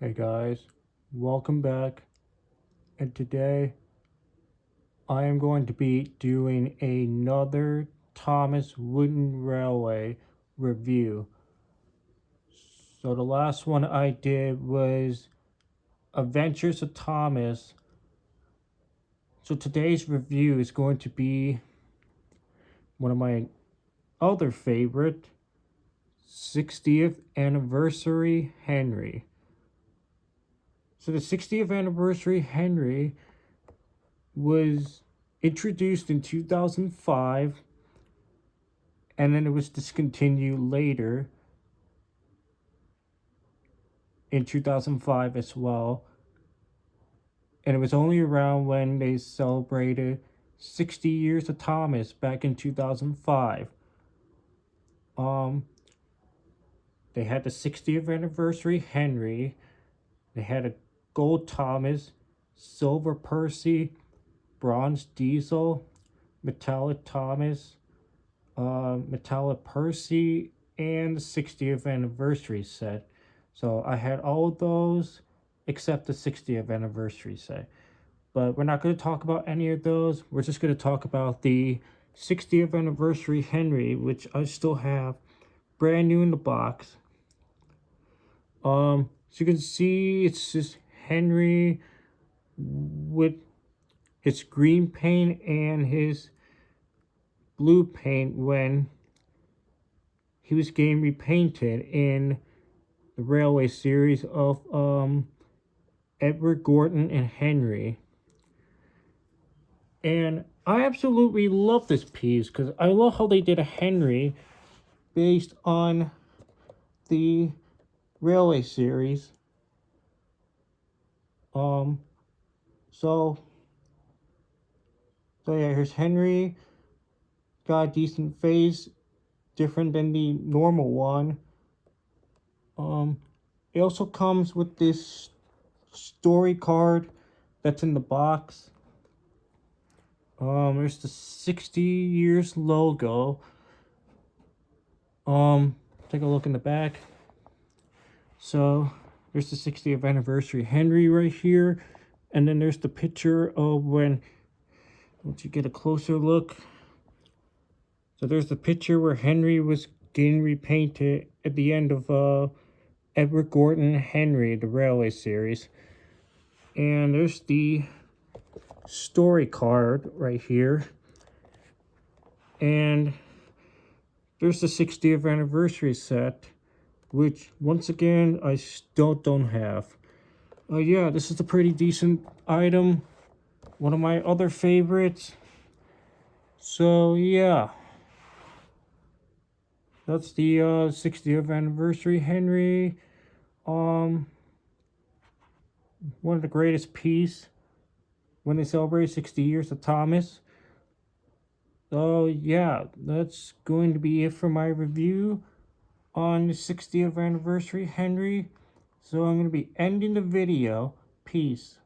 Hey guys, welcome back. And today I am going to be doing another Thomas Wooden Railway review. So the last one I did was Adventures of Thomas. So today's review is going to be one of my other favorite 60th Anniversary Henry. So the 60th Anniversary Henry was introduced in 2005, and then it was discontinued later in 2005 as well. And it was only around when they celebrated 60 years of Thomas back in 2005. They had the 60th anniversary Henry. They had a gold Thomas, silver Percy, bronze Diesel, metallic Thomas, metallic Percy, and the 60th anniversary set. So I had all of those except the 60th anniversary set. But we're not going to talk about any of those. We're just going to talk about the 60th anniversary Henry, which I still have brand new in the box. So you can see it's just Henry with his green paint and his blue paint when he was getting repainted in the Railway series of Edward Gorton and Henry. And I absolutely love this piece because I love how they did a Henry based on the Railway series. So yeah, here's Henry. Got a decent face, different than the normal one. It also comes with this story card that's in the box. There's the 60 years logo. Take a look in the back. So there's the 60th anniversary Henry right here, and then there's the picture of once you get a closer look. So there's the picture where Henry was getting repainted at the end of Edward Gorton Henry, the Railway series. And there's the story card right here. And there's the 60th anniversary set, which once again I still don't have. Yeah, this is a pretty decent item. One of my other favorites. So yeah. That's the 60th anniversary Henry. One of the greatest piece when they celebrate 60 years of Thomas. So yeah, that's going to be it for my review on the 60th anniversary Henry. So I'm going to be ending the video. Peace.